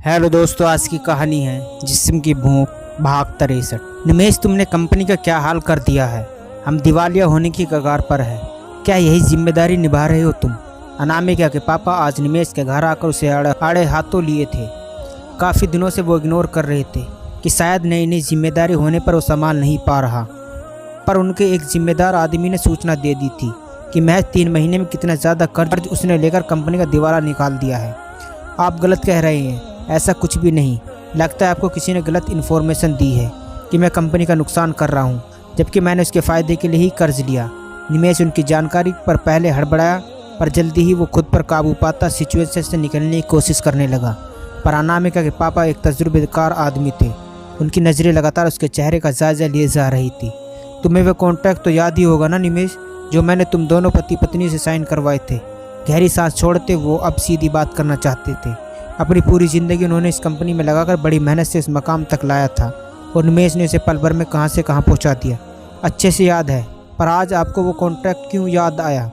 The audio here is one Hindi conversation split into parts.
हेलो दोस्तों, आज की कहानी है जिस्म की भूख भाग 63। निमेश, तुमने कंपनी का क्या हाल कर दिया है। हम दिवालिया होने की कगार पर है। क्या यही जिम्मेदारी निभा रहे हो तुम। अनामिका के पापा आज निमेश के घर आकर उसे आड़े हाथों लिए थे। काफ़ी दिनों से वो इग्नोर कर रहे थे कि शायद नई नई जिम्मेदारी होने पर वो संभाल नहीं पा रहा। पर उनके एक जिम्मेदार आदमी ने सूचना दे दी थी कि महज 3 महीने में कितना ज़्यादा कर्ज उसने लेकर कंपनी का दिवाला निकाल दिया है। आप गलत कह रहे हैं, ऐसा कुछ भी नहीं। लगता है आपको किसी ने गलत इन्फॉर्मेशन दी है कि मैं कंपनी का नुकसान कर रहा हूं, जबकि मैंने उसके फ़ायदे के लिए ही कर्ज लिया। निमेश उनकी जानकारी पर पहले हड़बड़ाया, पर जल्दी ही वो खुद पर काबू पाता सिचुएशन से निकलने की कोशिश करने लगा। पर अनामिका के पापा एक तजुर्बेकार आदमी थे। उनकी नज़रें लगातार उसके चेहरे का जायजा लिए जा रही थी। तुम्हें वह कॉन्ट्रैक्ट तो याद ही होगा ना निमेश, जो मैंने तुम दोनों पति पत्नी से साइन करवाए थे। गहरी सांस छोड़ते वो अब सीधी बात करना चाहते थे। अपनी पूरी ज़िंदगी उन्होंने इस कंपनी में लगाकर बड़ी मेहनत से इस मकाम तक लाया था और निमेश ने उसे पल भर में कहां से कहां पहुंचा दिया। अच्छे से याद है, पर आज आपको वो कॉन्ट्रैक्ट क्यों याद आया।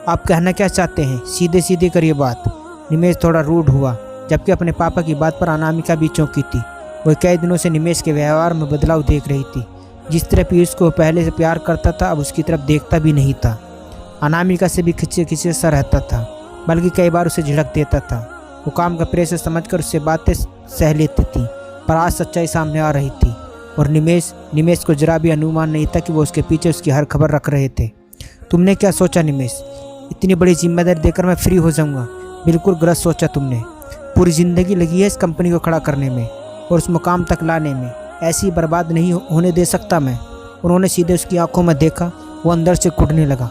आप कहना क्या चाहते हैं, सीधे सीधे करिए बात। निमेश थोड़ा रूड हुआ, जबकि अपने पापा की बात पर अनामिका भी चौंकी थी। वह कई दिनों से निमेश के व्यवहार में बदलाव देख रही थी। जिस तरह पीयूष को पहले से प्यार करता था, अब उसकी तरफ देखता भी नहीं था। अनामिका से भी खिंचे खिंचे सा रहता था, बल्कि कई बार उसे झिड़क देता था। वो काम का प्रेशर समझकर उससे बातें सह लेती थी, पर आज सच्चाई सामने आ रही थी और निमेश को जरा भी अनुमान नहीं था कि वो उसके पीछे उसकी हर खबर रख रहे थे। तुमने क्या सोचा निमेश, इतनी बड़ी जिम्मेदारी देकर मैं फ्री हो जाऊंगा। बिल्कुल गलत सोचा तुमने। पूरी ज़िंदगी लगी है इस कंपनी को खड़ा करने में और उस मुकाम तक लाने में। ऐसी बर्बाद नहीं होने दे सकता मैं। उन्होंने सीधे उसकी आंखों में देखा। वो अंदर से कुटने लगा।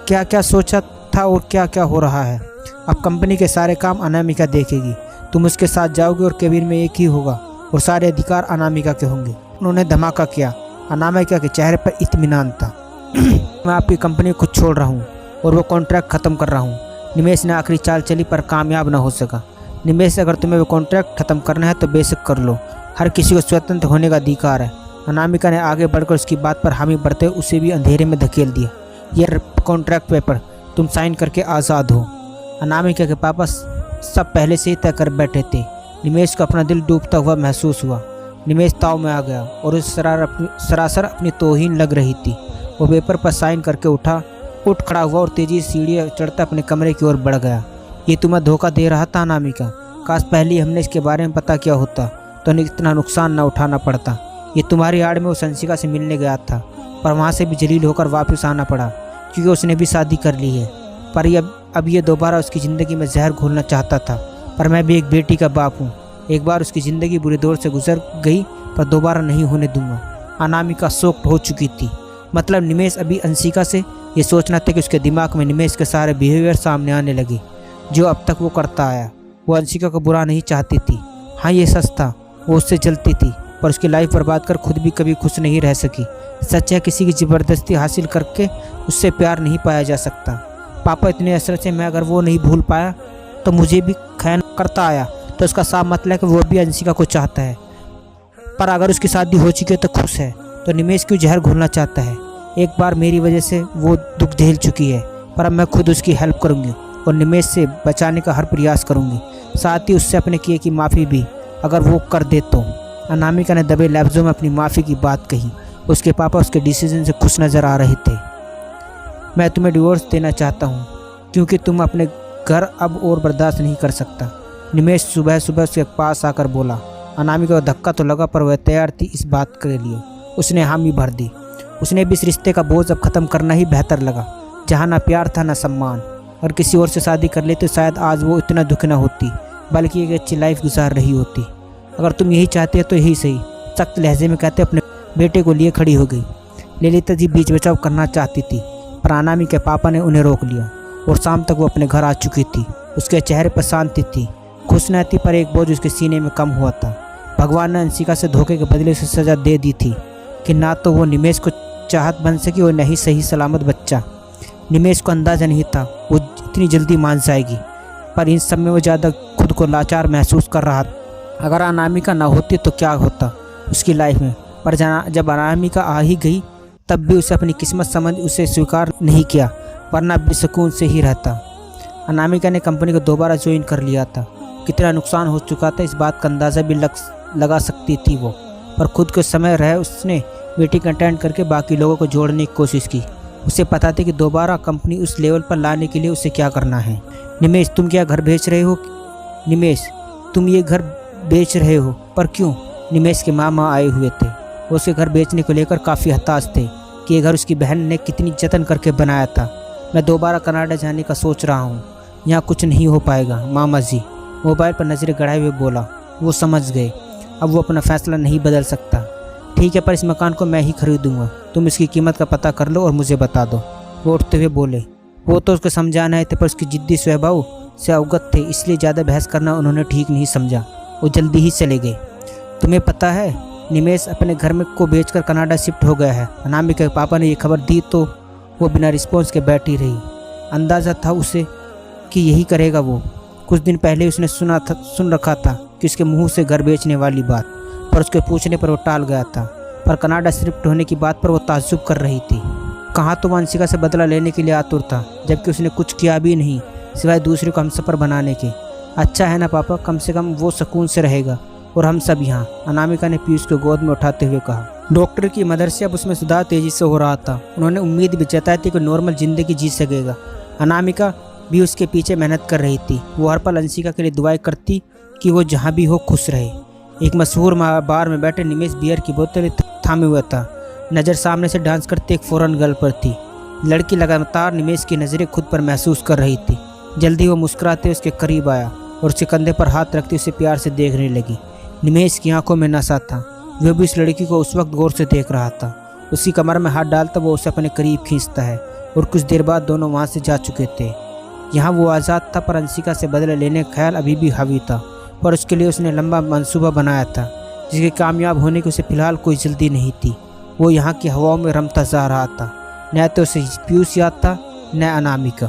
क्या क्या सोचा था और क्या क्या हो रहा है। अब कंपनी के सारे काम अनामिका देखेगी। तुम उसके साथ जाओगे और केबिन में एक ही होगा और सारे अधिकार अनामिका के होंगे। उन्होंने धमाका किया। अनामिका के चेहरे पर इत्मीनान था। मैं आपकी कंपनी को खुद छोड़ रहा हूँ और वो कॉन्ट्रैक्ट ख़त्म कर रहा हूँ। निमेश ने आखिरी चाल चली, पर कामयाब ना हो सका। निमेश, अगर तुम्हें वो कॉन्ट्रैक्ट ख़त्म करना है तो बेशक कर लो। हर किसी को स्वतंत्र होने का अधिकार है। अनामिका ने आगे बढ़कर उसकी बात पर हामी भरते उसे भी अंधेरे में धकेल दिया। यह कॉन्ट्रैक्ट पेपर, तुम साइन करके आज़ाद हो। अनामिका के पापा सब पहले से ही तय कर बैठे थे। निमेश को अपना दिल डूबता हुआ महसूस हुआ। निमेश ताव में आ गया और उस सरासर अपनी तौहीन लग रही थी। वो पेपर पर साइन करके उठ खड़ा हुआ और तेजी से सीढ़ियाँ चढ़ता अपने कमरे की ओर बढ़ गया। ये तुम्हें धोखा दे रहा था अनामिका। काश पहले ही हमने इसके बारे में पता किया होता तो इतना नुकसान न उठाना पड़ता। ये तुम्हारी आड़ में वो संसिका से मिलने गया था, पर वहाँ से भी जलील होकर वापस आना पड़ा, क्योंकि उसने भी शादी कर ली है। पर अब ये दोबारा उसकी ज़िंदगी में जहर घोलना चाहता था। पर मैं भी एक बेटी का बाप हूँ। एक बार उसकी ज़िंदगी बुरे दौर से गुजर गई, पर दोबारा नहीं होने दूंगा। अनामिका शॉक्ड हो चुकी थी। मतलब निमेश अभी अंशिका से ये सोचना था कि उसके दिमाग में निमेश के सारे बिहेवियर सामने आने लगे जो अब तक वो करता आया। वो अंशिका को बुरा नहीं चाहती थी। हाँ, ये सच था, वो उससे जलती थी, पर उसकी लाइफ बर्बाद कर खुद भी कभी खुश नहीं रह सकी। सच है, किसी की ज़बरदस्ती हासिल करके उससे प्यार नहीं पाया जा सकता। पापा इतने असर से मैं अगर वो नहीं भूल पाया तो मुझे भी खैन करता आया, तो उसका साफ मतलब है कि वो भी अंशिका को चाहता है। पर अगर उसकी शादी हो चुकी है तो खुश है, तो निमेश क्यों जहर घोलना चाहता है। एक बार मेरी वजह से वो दुख झेल चुकी है, पर अब मैं खुद उसकी हेल्प करूँगी और निमेश से बचाने का हर प्रयास करूँगी। साथ ही उससे अपने किए की माफ़ी भी अगर वो कर दे तो। अनामिका ने दबे लफ्ज़ों में अपनी माफ़ी की बात कही। उसके पापा उसके डिसीजन से खुश नज़र आ रहे थे। मैं तुम्हें डिवोर्स देना चाहता हूँ, क्योंकि तुम अपने घर अब और बर्दाश्त नहीं कर सकता। निमेश सुबह सुबह उसके पास आकर बोला। अनामिका को धक्का तो लगा, पर वह तैयार थी इस बात के लिए। उसने हामी भर दी। उसने भी इस रिश्ते का बोझ अब ख़त्म करना ही बेहतर लगा, जहाँ ना प्यार था ना सम्मान। और किसी और से शादी कर लेते तो शायद आज वो इतना दुखी न होती, बल्कि एक अच्छी लाइफ गुजार रही होती। अगर तुम यही चाहते हो तो यही सही, सख्त लहजे में कहते अपने बेटे को लिए खड़ी हो गई। ललिता जी बीच बचाव करना चाहती थी, पर अनामिका के पापा ने उन्हें रोक लिया और शाम तक वो अपने घर आ चुकी थी। उसके चेहरे पर शांति थी, खुश न थी, पर एक बोझ उसके सीने में कम हुआ था। भगवान ने अंशिका से धोखे के बदले से सज़ा दे दी थी कि ना तो वो निमेश को चाहत बन सकी और नहीं सही सलामत बच्चा। निमेश को अंदाज़ा नहीं था वो इतनी जल्दी मान जाएगी, पर इन सब में वो ज़्यादा खुद को लाचार महसूस कर रहा था। अगर अनामिका ना होती तो क्या होता उसकी लाइफ में। पर जब अनामिका आ ही गई, तब भी उसे अपनी किस्मत समझ उसे स्वीकार नहीं किया, वरना बेसुकून से ही रहता। अनामिका ने कंपनी को दोबारा ज्वाइन कर लिया था। कितना नुकसान हो चुका था इस बात का अंदाज़ा भी लगा सकती थी वो। पर खुद के समय रहे उसने मीटिंग अटेंड करके बाकी लोगों को जोड़ने की कोशिश की। उसे पता था कि दोबारा कंपनी उस लेवल पर लाने के लिए उसे क्या करना है। निमेश, तुम क्या घर बेच रहे हो? निमेश, तुम ये घर बेच रहे हो, पर क्यों? निमेश के मामा आए हुए थे। वो उसके घर बेचने को लेकर काफ़ी हताश थे कि ये घर उसकी बहन ने कितनी जतन करके बनाया था। मैं दोबारा कनाडा जाने का सोच रहा हूँ, यहाँ कुछ नहीं हो पाएगा मामा जी। मोबाइल पर नज़रें गड़ाए हुए बोला। वो समझ गए अब वो अपना फैसला नहीं बदल सकता। ठीक है, पर इस मकान को मैं ही खरीदूंगा। तुम इसकी कीमत का पता कर लो और मुझे बता दो। वो उठते हुए बोले। वो तो उसको समझाना थे, पर उसकी जिद्दी स्वभाव से अवगत थे, इसलिए ज़्यादा बहस करना उन्होंने ठीक नहीं समझा। वो जल्दी ही चले गए। तुम्हें पता है, निमेश अपने घर में को बेचकर कनाडा शिफ्ट हो गया है। अनामिका के पापा ने ये खबर दी तो वो बिना रिस्पॉन्स के बैठी रही। अंदाज़ा था उसे कि यही करेगा वो। कुछ दिन पहले उसने सुन रखा था कि उसके मुंह से घर बेचने वाली बात, पर उसके पूछने पर वो टाल गया था। पर कनाडा शिफ्ट होने की बात पर वो ताज्जुब कर रही थी। कहाँ तो वंशिका से बदला लेने के लिए आतुर था, जबकि उसने कुछ किया भी नहीं सिवाय दूसरे को हमसफ़र बनाने के। अच्छा है ना पापा, कम से कम वो सुकून से रहेगा और हम सब यहाँ, अनामिका ने पीयूष को गोद में उठाते हुए कहा। डॉक्टर की मदद से अब उसमें सुधार तेजी से हो रहा था। उन्होंने उम्मीद भी जताई थी कि नॉर्मल ज़िंदगी जी सकेगा। अनामिका भी उसके पीछे मेहनत कर रही थी। वो हर पल अंशिका के लिए दुआएं करती कि वो जहाँ भी हो खुश रहे। एक मशहूर बार में बैठे निमेश बियर की बोतल थामे हुआ था। नज़र सामने से डांस करते एक फॉरेन गर्ल पर थी। लड़की लगातार निमेश की नज़रें खुद पर महसूस कर रही थी। जल्दी वो मुस्कुराते उसके करीब आया और उसके कंधे पर हाथ रखते उसे प्यार से देखने लगी। निमेश की आंखों में नशा था। वह भी उस लड़की को उस वक्त गौर से देख रहा था। उसकी कमर में हाथ डालता वो उसे अपने करीब खींचता है और कुछ देर बाद दोनों वहाँ से जा चुके थे। यहाँ वो आज़ाद था, पर अंशिका से बदले लेने का ख्याल अभी भी हावी था। पर उसके लिए उसने लंबा मंसूबा बनाया था, जिसके कामयाब होने की उसे फिलहाल कोई जल्दी नहीं थी। वो यहाँ की हवाओं में रमता जा रहा था। न तो उसे पीयूष याद था, न अनामिका।